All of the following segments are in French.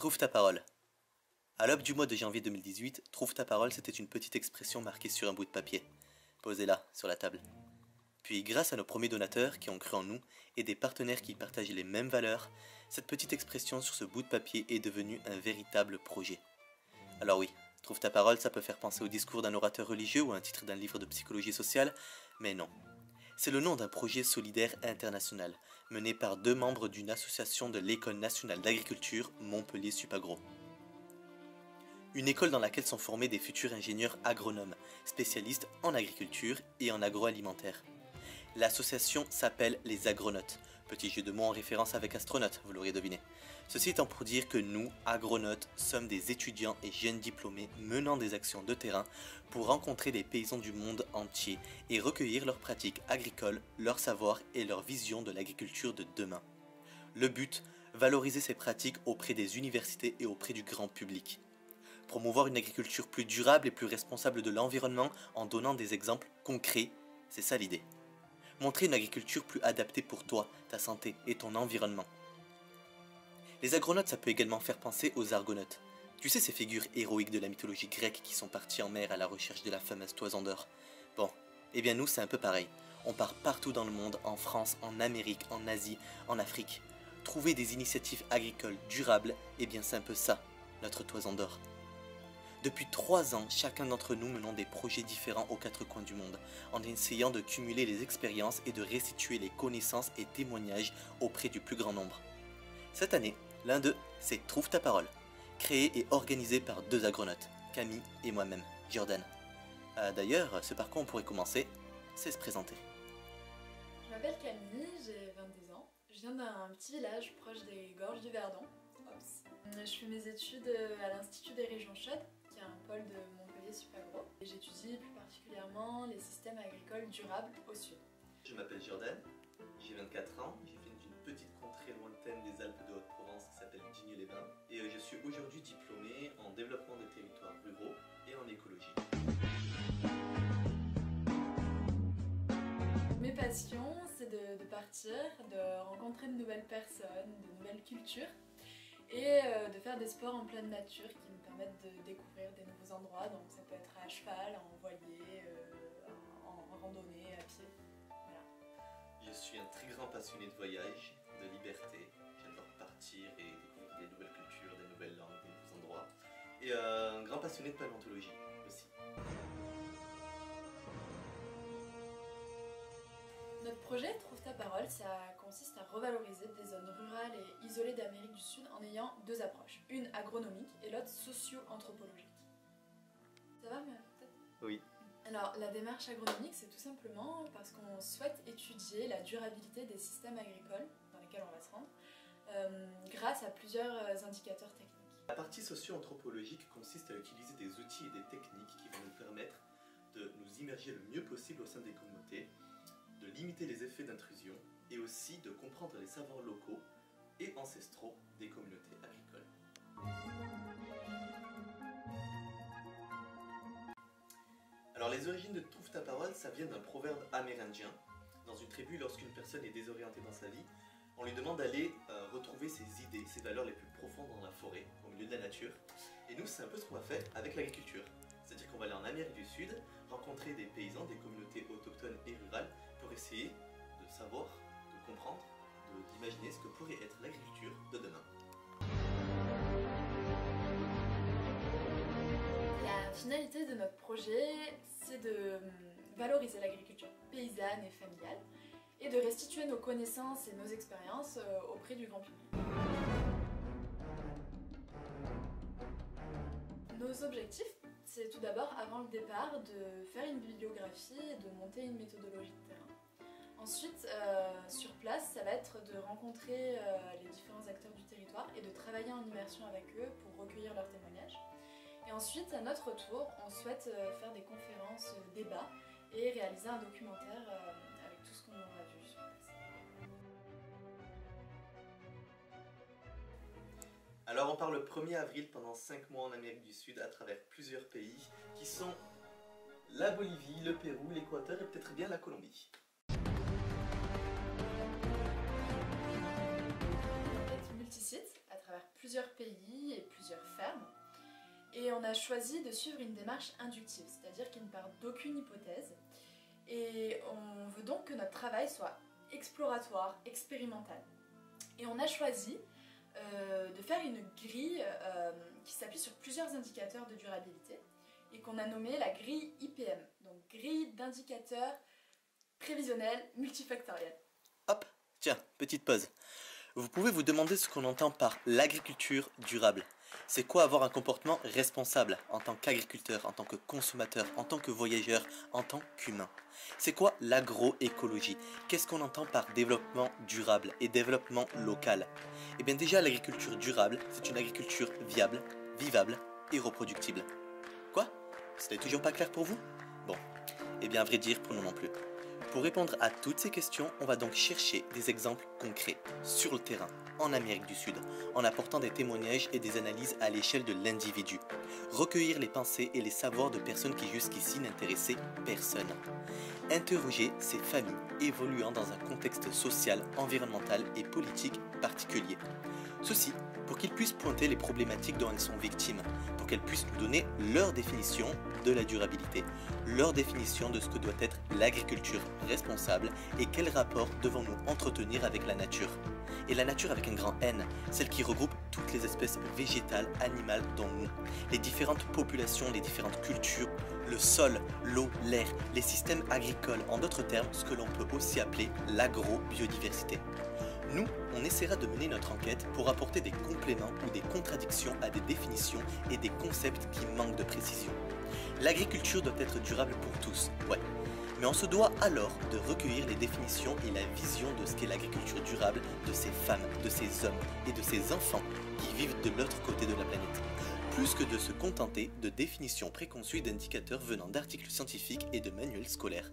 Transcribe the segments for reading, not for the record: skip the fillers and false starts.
Trouve ta parole. À l'aube du mois de janvier 2018, trouve ta parole, c'était une petite expression marquée sur un bout de papier. Posée là, sur la table. Puis, grâce à nos premiers donateurs qui ont cru en nous et des partenaires qui partageaient les mêmes valeurs, cette petite expression sur ce bout de papier est devenue un véritable projet. Alors oui, trouve ta parole, ça peut faire penser au discours d'un orateur religieux ou à un titre d'un livre de psychologie sociale, mais non. C'est le nom d'un projet solidaire international, mené par 2 membres d'une association de l'École nationale d'agriculture Montpellier-Supagro. Une école dans laquelle sont formés des futurs ingénieurs agronomes, spécialistes en agriculture et en agroalimentaire. L'association s'appelle les Agronautes, petit jeu de mots en référence avec astronaute, vous l'aurez deviné. Ceci étant pour dire que nous, agronautes, sommes des étudiants et jeunes diplômés menant des actions de terrain pour rencontrer des paysans du monde entier et recueillir leurs pratiques agricoles, leur savoir et leur vision de l'agriculture de demain. Le but, valoriser ces pratiques auprès des universités et auprès du grand public. Promouvoir une agriculture plus durable et plus responsable de l'environnement en donnant des exemples concrets, c'est ça l'idée. Montrer une agriculture plus adaptée pour toi, ta santé et ton environnement. Les agronautes, ça peut également faire penser aux argonautes. Tu sais ces figures héroïques de la mythologie grecque qui sont partis en mer à la recherche de la fameuse toison d'or. Bon, eh bien nous c'est un peu pareil. On part partout dans le monde, en France, en Amérique, en Asie, en Afrique. Trouver des initiatives agricoles durables, eh bien c'est un peu ça, notre toison d'or. Depuis 3 ans, chacun d'entre nous menons des projets différents aux 4 coins du monde, en essayant de cumuler les expériences et de restituer les connaissances et témoignages auprès du plus grand nombre. Cette année, l'un d'eux, c'est Trouve ta parole, créé et organisé par 2 agronautes, Camille et moi-même, Jordan. D'ailleurs, ce par quoi on pourrait commencer, c'est se présenter. Je m'appelle Camille, j'ai 22 ans. Je viens d'un petit village proche des gorges du Verdon. Je fais mes études à l'Institut des régions chaudes, qui est un pôle de Montpellier-Supagro. J'étudie plus particulièrement les systèmes agricoles durables au sud. Je m'appelle Jordan, j'ai 24 ans, j'ai fait d'une petite contrée lointaine des Alpes de Haute-Provence qui s'appelle Digne-les-Bains et je suis aujourd'hui diplômé en développement des territoires ruraux et en écologie. Mes passions, c'est de partir, de rencontrer de nouvelles personnes, de nouvelles cultures et de faire des sports en pleine nature qui me permettent de découvrir des nouveaux endroits. Donc ça peut être à cheval, en voilier, en randonnée, à pied. Voilà. Je suis un très grand passionné de voyage, de liberté. J'adore partir et découvrir des nouvelles cultures, des nouvelles langues, des nouveaux endroits. Et un grand passionné de paléontologie aussi. Notre projet Trouve ta parole, ça consiste à revaloriser des zones rurales et isolées d'Amérique du Sud en ayant 2 approches, une agronomique et l'autre socio-anthropologique. Ça va, mais peut-être ? Oui. Alors, la démarche agronomique, c'est tout simplement parce qu'on souhaite étudier la durabilité des systèmes agricoles dans lesquels on va se rendre grâce à plusieurs indicateurs techniques. La partie socio-anthropologique consiste à utiliser des outils et des techniques qui vont nous permettre de nous immerger le mieux possible au sein des communautés, de limiter les effets d'intrusion et aussi de comprendre les savoirs locaux et ancestraux des communautés agricoles. Alors les origines de Trouve ta parole, ça vient d'un proverbe amérindien. Dans une tribu, lorsqu'une personne est désorientée dans sa vie, on lui demande d'aller retrouver ses idées, ses valeurs les plus profondes dans la forêt, au milieu de la nature. Et nous, c'est un peu ce qu'on va faire avec l'agriculture. C'est-à-dire qu'on va aller en Amérique du Sud, rencontrer des paysans, des communautés autochtones et rurales pour essayer de savoir, de comprendre, d'imaginer ce que pourrait être l'agriculture de demain. La finalité de notre projet, c'est de valoriser l'agriculture paysanne et familiale et de restituer nos connaissances et nos expériences auprès du grand public. Nos objectifs, c'est tout d'abord, avant le départ, de faire une bibliographie et de monter une méthodologie de terrain. Ensuite, sur place, ça va être de rencontrer les différents acteurs du territoire et de travailler en immersion avec eux pour recueillir leurs témoignages. Et ensuite, à notre tour, on souhaite faire des conférences, débats et réaliser un documentaire avec tout ce qu'on aura vu sur place. Alors on part le 1er avril pendant 5 mois en Amérique du Sud à travers plusieurs pays qui sont la Bolivie, le Pérou, l'Équateur et peut-être bien la Colombie. Multisite à travers plusieurs pays Et on a choisi de suivre une démarche inductive, c'est-à-dire qui ne part d'aucune hypothèse. Et on veut donc que notre travail soit exploratoire, expérimental. Et on a choisi de faire une grille qui s'appuie sur plusieurs indicateurs de durabilité et qu'on a nommé la grille IPM, donc grille d'indicateurs prévisionnels multifactoriels. Hop, tiens, petite pause. Vous pouvez vous demander ce qu'on entend par l'agriculture durable. C'est quoi avoir un comportement responsable en tant qu'agriculteur, en tant que consommateur, en tant que voyageur, en tant qu'humain? C'est quoi l'agroécologie? Qu'est-ce qu'on entend par développement durable et développement local? Eh bien déjà, l'agriculture durable, c'est une agriculture viable, vivable et reproductible. Quoi? Ce n'est toujours pas clair pour vous? Bon, eh bien à vrai dire, pour nous non plus. Pour répondre à toutes ces questions, on va donc chercher des exemples concrets, sur le terrain, en Amérique du Sud, en apportant des témoignages et des analyses à l'échelle de l'individu. Recueillir les pensées et les savoirs de personnes qui jusqu'ici n'intéressaient personne. Interroger ces familles évoluant dans un contexte social, environnemental et politique particulier. Ceci pour qu'ils puissent pointer les problématiques dont elles sont victimes, pour qu'elles puissent nous donner leur définition de la durabilité, leur définition de ce que doit être l'agriculture responsable et quel rapport devons-nous entretenir avec la nature. Et la nature avec un grand N, celle qui regroupe toutes les espèces végétales, animales dont nous, les différentes populations, les différentes cultures, le sol, l'eau, l'air, les systèmes agricoles, en d'autres termes, ce que l'on peut aussi appeler l'agro-biodiversité. Nous, on essaiera de mener notre enquête pour apporter des compléments ou des contradictions à des définitions et des concepts qui manquent de précision. L'agriculture doit être durable pour tous, ouais. Mais on se doit alors de recueillir les définitions et la vision de ce qu'est l'agriculture durable de ces femmes, de ces hommes et de ces enfants qui vivent de l'autre côté de la planète. Plus que de se contenter de définitions préconçues d'indicateurs venant d'articles scientifiques et de manuels scolaires.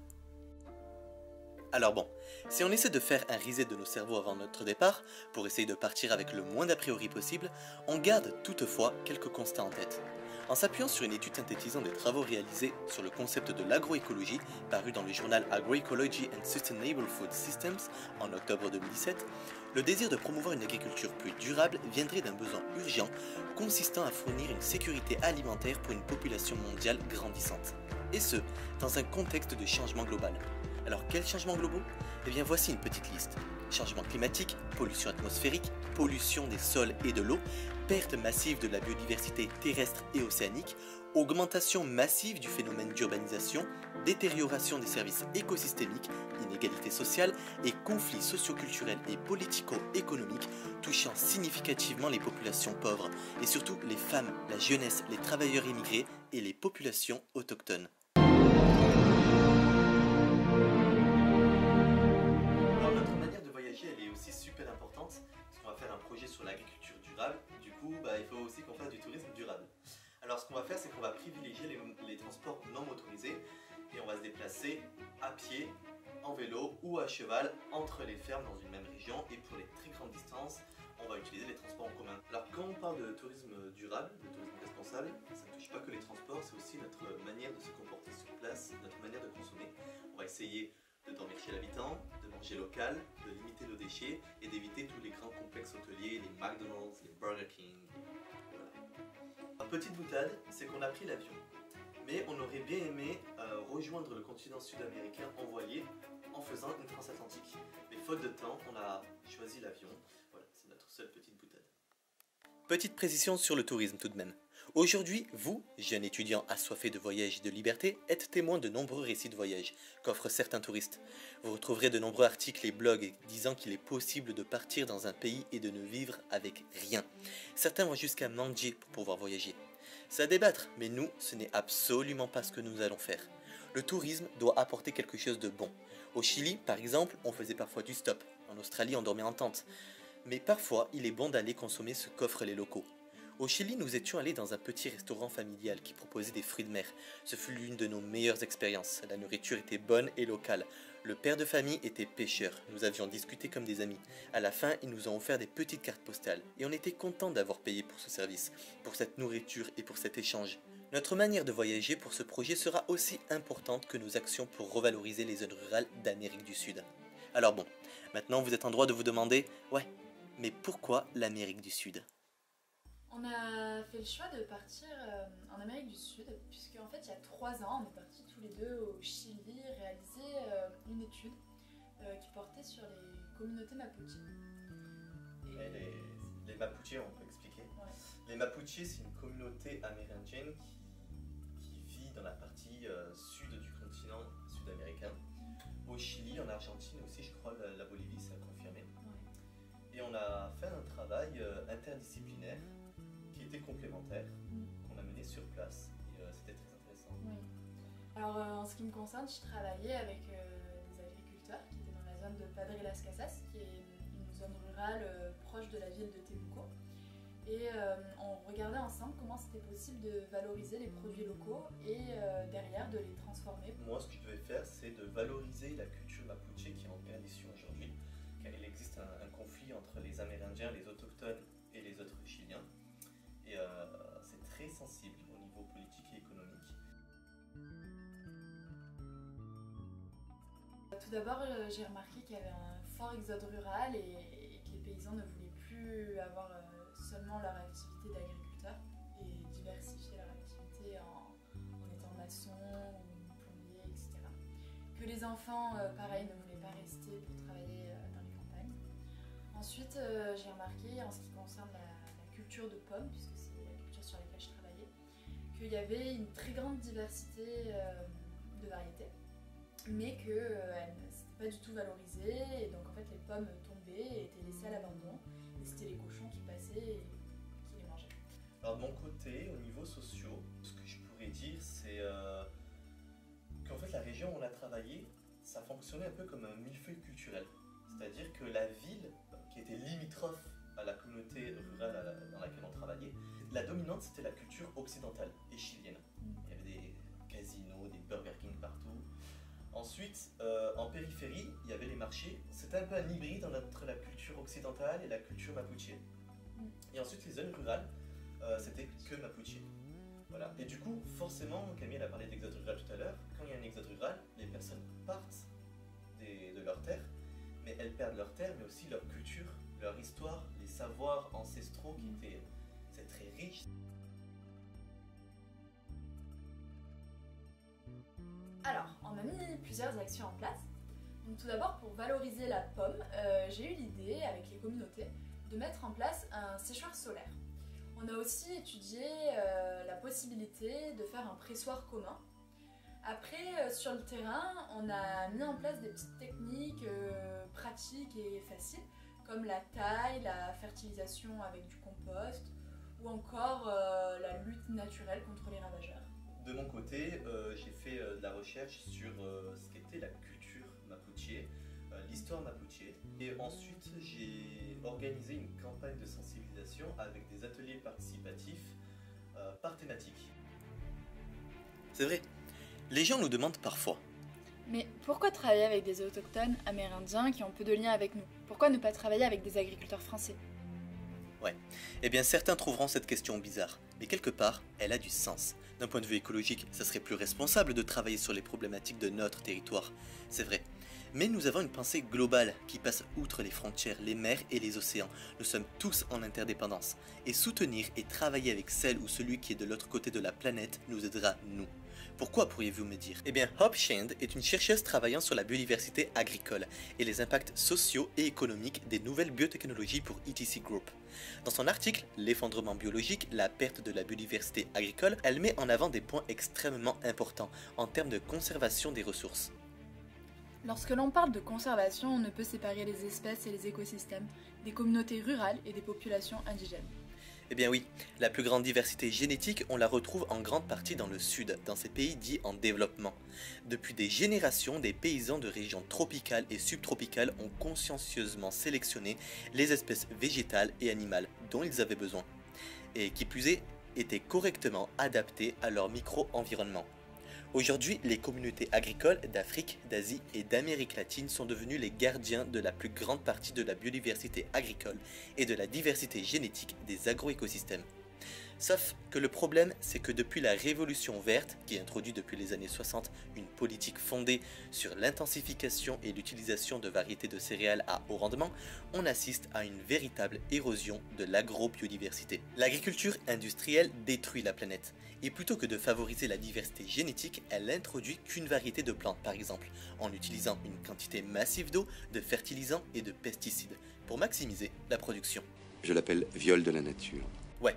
Alors bon, si on essaie de faire un reset de nos cerveaux avant notre départ, pour essayer de partir avec le moins d'a priori possible, on garde toutefois quelques constats en tête. En s'appuyant sur une étude synthétisant des travaux réalisés sur le concept de l'agroécologie, paru dans le journal Agroecology and Sustainable Food Systems en octobre 2017, le désir de promouvoir une agriculture plus durable viendrait d'un besoin urgent consistant à fournir une sécurité alimentaire pour une population mondiale grandissante. Et ce, dans un contexte de changement global. Alors quels changements globaux? Eh bien voici une petite liste. Changement climatique, pollution atmosphérique, pollution des sols et de l'eau, perte massive de la biodiversité terrestre et océanique, augmentation massive du phénomène d'urbanisation, détérioration des services écosystémiques, inégalités sociales et conflits socioculturels et politico-économiques touchant significativement les populations pauvres et surtout les femmes, la jeunesse, les travailleurs immigrés et les populations autochtones. Elle est aussi super importante parce qu'on va faire un projet sur l'agriculture durable. Du coup, il faut aussi qu'on fasse du tourisme durable. Alors, ce qu'on va faire, c'est qu'on va privilégier les transports non motorisés et on va se déplacer à pied, en vélo ou à cheval entre les fermes dans une même région. Et pour les très grandes distances, on va utiliser les transports en commun. Alors, quand on parle de tourisme durable, de tourisme responsable, ça ne touche pas que les transports, c'est aussi notre manière de se comporter sur place, notre manière de consommer. On va essayer de dormir chez l'habitant, de manger local, de limiter nos déchets et d'éviter tous les grands complexes hôteliers, les McDonald's, les Burger King. Voilà. Une petite boutade, c'est qu'on a pris l'avion. Mais on aurait bien aimé rejoindre le continent sud-américain en voilier en faisant une transatlantique. Mais faute de temps, on a choisi l'avion. Voilà, c'est notre seule petite boutade. Petite précision sur le tourisme tout de même. Aujourd'hui, vous, jeunes étudiants assoiffés de voyage et de liberté, êtes témoins de nombreux récits de voyage qu'offrent certains touristes. Vous retrouverez de nombreux articles et blogs disant qu'il est possible de partir dans un pays et de ne vivre avec rien. Certains vont jusqu'à mendier pour pouvoir voyager. C'est à débattre, mais nous, ce n'est absolument pas ce que nous allons faire. Le tourisme doit apporter quelque chose de bon. Au Chili, par exemple, on faisait parfois du stop. En Australie, on dormait en tente. Mais parfois, il est bon d'aller consommer ce qu'offrent les locaux. Au Chili, nous étions allés dans un petit restaurant familial qui proposait des fruits de mer. Ce fut l'une de nos meilleures expériences. La nourriture était bonne et locale. Le père de famille était pêcheur. Nous avions discuté comme des amis. À la fin, ils nous ont offert des petites cartes postales. Et on était contents d'avoir payé pour ce service, pour cette nourriture et pour cet échange. Notre manière de voyager pour ce projet sera aussi importante que nos actions pour revaloriser les zones rurales d'Amérique du Sud. Alors bon, maintenant vous êtes en droit de vous demander, ouais, mais pourquoi l'Amérique du Sud ? On a fait le choix de partir en Amérique du Sud, puisque en fait il y a 3 ans, on est partis tous les deux au Chili réaliser une étude qui portait sur les communautés mapuches. Et les Mapuches, on peut expliquer. Ouais. Les Mapuches, c'est une communauté amérindienne qui vit dans la partie sud du continent sud-américain. Au Chili, en Argentine aussi, je crois, la Bolivie, ça a confirmé. Ouais. Et on a fait un travail interdisciplinaire qui était complémentaire, qu'on a mené sur place. Et c'était très intéressant. Oui. Alors en ce qui me concerne, je travaillais avec des agriculteurs qui étaient dans la zone de Padre Las Casas, qui est une zone rurale proche de la ville de Temuco. Et on regardait ensemble comment c'était possible de valoriser les produits locaux et derrière de les transformer. Moi, ce que je devais faire, c'est de valoriser la culture mapuche qui est en perdition aujourd'hui, car il existe un conflit entre les Amérindiens, les autochtones et les autres Chiliens. Et c'est très sensible au niveau politique et économique. Tout d'abord, j'ai remarqué qu'il y avait un fort exode rural et que les paysans ne voulaient plus avoir seulement leur activité d'agriculteur et diversifier leur activité en étant maçon ou plombier, etc. Que les enfants, pareil, ne voulaient pas rester pour travailler dans les campagnes. Ensuite, j'ai remarqué, en ce qui concerne la culture de pommes, puisque c'est la culture sur laquelle je travaillais, qu'il y avait une très grande diversité de variétés, mais qu'elles n'étaient pas du tout valorisées, et donc en fait les pommes tombaient et étaient laissées à l'abandon, et c'était les cochons qui passaient et qui les mangeaient. Alors de mon côté, au niveau social, ce que je pourrais dire, c'est qu'en fait la région où on a travaillé, ça fonctionnait un peu comme un millefeuille culturel. C'est-à-dire que la ville, qui était limitrophe à la communauté rurale dans laquelle on travaillait, la dominante c'était la culture occidentale et chilienne. Il y avait des casinos, des Burger King partout. Ensuite, en périphérie, il y avait les marchés. C'était un peu un hybride entre la culture occidentale et la culture mapuche. Et ensuite, les zones rurales, c'était que mapuche. Voilà. Et du coup, forcément, Camille elle a parlé d'exode rural tout à l'heure. Quand il y a un exode rural, les personnes partent de leur terre, mais elles perdent leur terre, mais aussi leur culture, leur histoire, les savoirs ancestraux qui étaient c'est très riche. Alors, on a mis plusieurs actions en place. Donc, tout d'abord, pour valoriser la pomme, j'ai eu l'idée, avec les communautés, de mettre en place un séchoir solaire. On a aussi étudié la possibilité de faire un pressoir commun. Après, sur le terrain, on a mis en place des petites techniques pratiques et faciles, comme la taille, la fertilisation avec du compost, ou encore la lutte naturelle contre les ravageurs. De mon côté, j'ai fait de la recherche sur ce qu'était la culture mapuche, l'histoire mapuche. Et ensuite, j'ai organisé une campagne de sensibilisation avec des ateliers participatifs par thématique. C'est vrai, les gens nous demandent parfois. Mais pourquoi travailler avec des autochtones amérindiens qui ont peu de liens avec nous? Pourquoi ne pas travailler avec des agriculteurs français? Ouais, eh bien certains trouveront cette question bizarre, mais quelque part, elle a du sens. D'un point de vue écologique, ça serait plus responsable de travailler sur les problématiques de notre territoire, c'est vrai. Mais nous avons une pensée globale qui passe outre les frontières, les mers et les océans. Nous sommes tous en interdépendance. Et soutenir et travailler avec celle ou celui qui est de l'autre côté de la planète nous aidera, nous. Pourquoi pourriez-vous me dire? Eh bien, Hope Shand est une chercheuse travaillant sur la biodiversité agricole et les impacts sociaux et économiques des nouvelles biotechnologies pour ETC Group. Dans son article « L'effondrement biologique, la perte de la biodiversité agricole », elle met en avant des points extrêmement importants en termes de conservation des ressources. Lorsque l'on parle de conservation, on ne peut séparer les espèces et les écosystèmes, des communautés rurales et des populations indigènes. Eh bien oui, la plus grande diversité génétique, on la retrouve en grande partie dans le sud, dans ces pays dits en développement. Depuis des générations, des paysans de régions tropicales et subtropicales ont consciencieusement sélectionné les espèces végétales et animales dont ils avaient besoin, et qui plus est, étaient correctement adaptées à leur micro-environnement. Aujourd'hui, les communautés agricoles d'Afrique, d'Asie et d'Amérique latine sont devenues les gardiens de la plus grande partie de la biodiversité agricole et de la diversité génétique des agroécosystèmes. Sauf que le problème, c'est que depuis la Révolution verte, qui introduit depuis les années 60 une politique fondée sur l'intensification et l'utilisation de variétés de céréales à haut rendement, on assiste à une véritable érosion de l'agrobiodiversité. L'agriculture industrielle détruit la planète, et plutôt que de favoriser la diversité génétique, elle n'introduit qu'une variété de plantes par exemple, en utilisant une quantité massive d'eau, de fertilisants et de pesticides, pour maximiser la production. Je l'appelle viol de la nature. Ouais.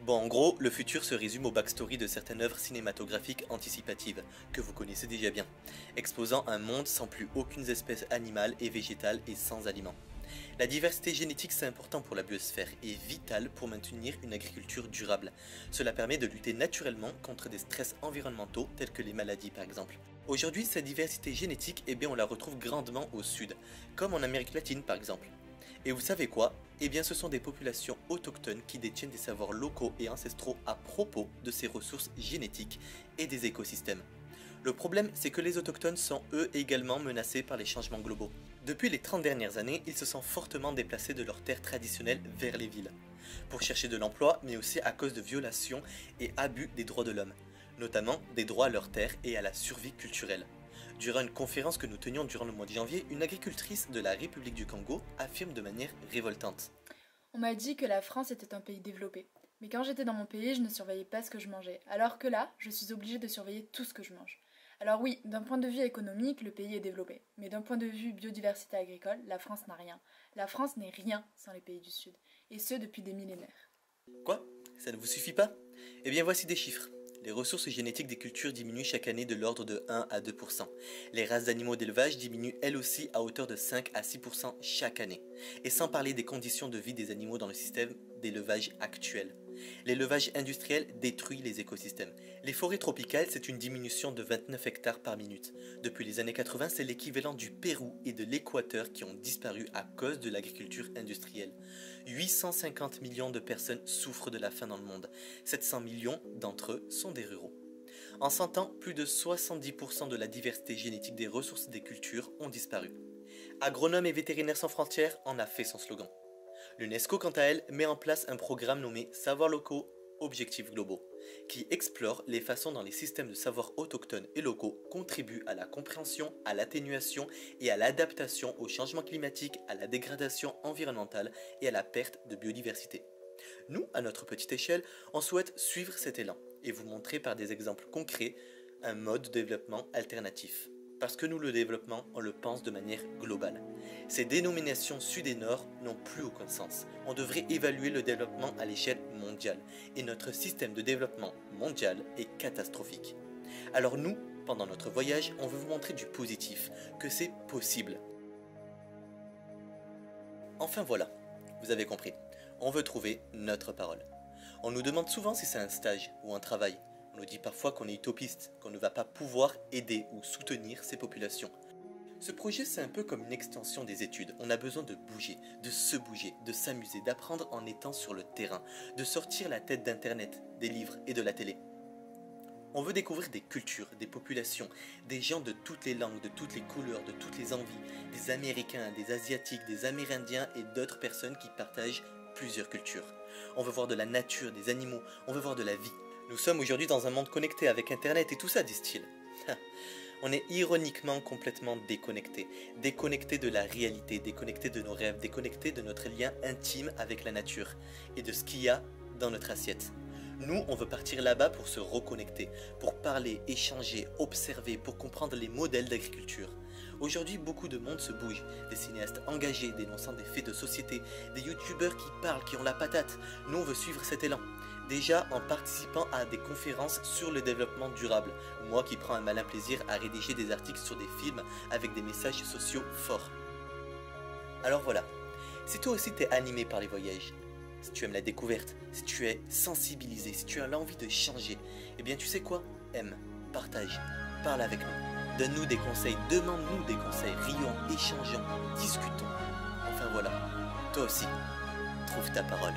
Bon, en gros, le futur se résume au backstory de certaines œuvres cinématographiques anticipatives, que vous connaissez déjà bien, exposant un monde sans plus aucune espèce animale et végétale et sans aliments. La diversité génétique, c'est important pour la biosphère et vital pour maintenir une agriculture durable. Cela permet de lutter naturellement contre des stress environnementaux tels que les maladies par exemple. Aujourd'hui, cette diversité génétique, on la retrouve grandement au sud, comme en Amérique latine par exemple. Et vous savez quoi? Ce sont des populations autochtones qui détiennent des savoirs locaux et ancestraux à propos de ces ressources génétiques et des écosystèmes. Le problème, c'est que les autochtones sont eux également menacés par les changements globaux. Depuis les 30 dernières années, ils se sont fortement déplacés de leurs terres traditionnelles vers les villes, pour chercher de l'emploi, mais aussi à cause de violations et abus des droits de l'homme, notamment des droits à leurs terres et à la survie culturelle. Durant une conférence que nous tenions durant le mois de janvier, une agricultrice de la République du Congo affirme de manière révoltante. On m'a dit que la France était un pays développé. Mais quand j'étais dans mon pays, je ne surveillais pas ce que je mangeais. Alors que là, je suis obligée de surveiller tout ce que je mange. Alors oui, d'un point de vue économique, le pays est développé. Mais d'un point de vue biodiversité agricole, la France n'a rien. La France n'est rien sans les pays du Sud. Et ce, depuis des millénaires. Quoi? Ça ne vous suffit pas? Voici des chiffres. Les ressources génétiques des cultures diminuent chaque année de l'ordre de 1 à 2%. Les races d'animaux d'élevage diminuent elles aussi à hauteur de 5 à 6% chaque année. Et sans parler des conditions de vie des animaux dans le système d'élevage actuel. L'élevage industriel détruit les écosystèmes. Les forêts tropicales, c'est une diminution de 29 hectares par minute. Depuis les années 80, c'est l'équivalent du Pérou et de l'Équateur qui ont disparu à cause de l'agriculture industrielle. 850 millions de personnes souffrent de la faim dans le monde. 700 millions d'entre eux sont des ruraux. En 100 ans, plus de 70% de la diversité génétique des ressources des cultures ont disparu. Agronomes et vétérinaires sans frontières en a fait son slogan. L'UNESCO, quant à elle, met en place un programme nommé Savoirs locaux, objectifs globaux, qui explore les façons dont les systèmes de savoirs autochtones et locaux contribuent à la compréhension, à l'atténuation et à l'adaptation au changement climatique, à la dégradation environnementale et à la perte de biodiversité. Nous, à notre petite échelle, on souhaite suivre cet élan et vous montrer par des exemples concrets un mode de développement alternatif. Parce que nous, le développement, on le pense de manière globale. Ces dénominations sud et nord n'ont plus aucun sens. On devrait évaluer le développement à l'échelle mondiale. Et notre système de développement mondial est catastrophique. Alors nous, pendant notre voyage, on veut vous montrer du positif, que c'est possible. Enfin voilà, vous avez compris. On veut trouver notre parole. On nous demande souvent si c'est un stage ou un travail. On nous dit parfois qu'on est utopiste, qu'on ne va pas pouvoir aider ou soutenir ces populations. Ce projet, c'est un peu comme une extension des études. On a besoin de bouger, de s'amuser, d'apprendre en étant sur le terrain, de sortir la tête d'Internet, des livres et de la télé. On veut découvrir des cultures, des populations, des gens de toutes les langues, de toutes les couleurs, de toutes les envies, des Américains, des Asiatiques, des Amérindiens et d'autres personnes qui partagent plusieurs cultures. On veut voir de la nature, des animaux, on veut voir de la vie. Nous sommes aujourd'hui dans un monde connecté avec Internet et tout ça, disent-ils. On est ironiquement complètement déconnecté. Déconnecté de la réalité, déconnecté de nos rêves, déconnecté de notre lien intime avec la nature et de ce qu'il y a dans notre assiette. Nous, on veut partir là-bas pour se reconnecter, pour parler, échanger, observer, pour comprendre les modèles d'agriculture. Aujourd'hui, beaucoup de monde se bouge. Des cinéastes engagés dénonçant des faits de société, des youtubeurs qui parlent, qui ont la patate. Nous, on veut suivre cet élan. Déjà en participant à des conférences sur le développement durable. Moi qui prends un malin plaisir à rédiger des articles sur des films avec des messages sociaux forts. Alors voilà, si toi aussi t'es animé par les voyages, si tu aimes la découverte, si tu es sensibilisé, si tu as l'envie de changer, eh bien tu sais quoi? Aime, partage, parle avec nous, donne-nous des conseils, demande-nous des conseils, rions, échangeons, discutons. Enfin voilà, toi aussi, trouve ta parole.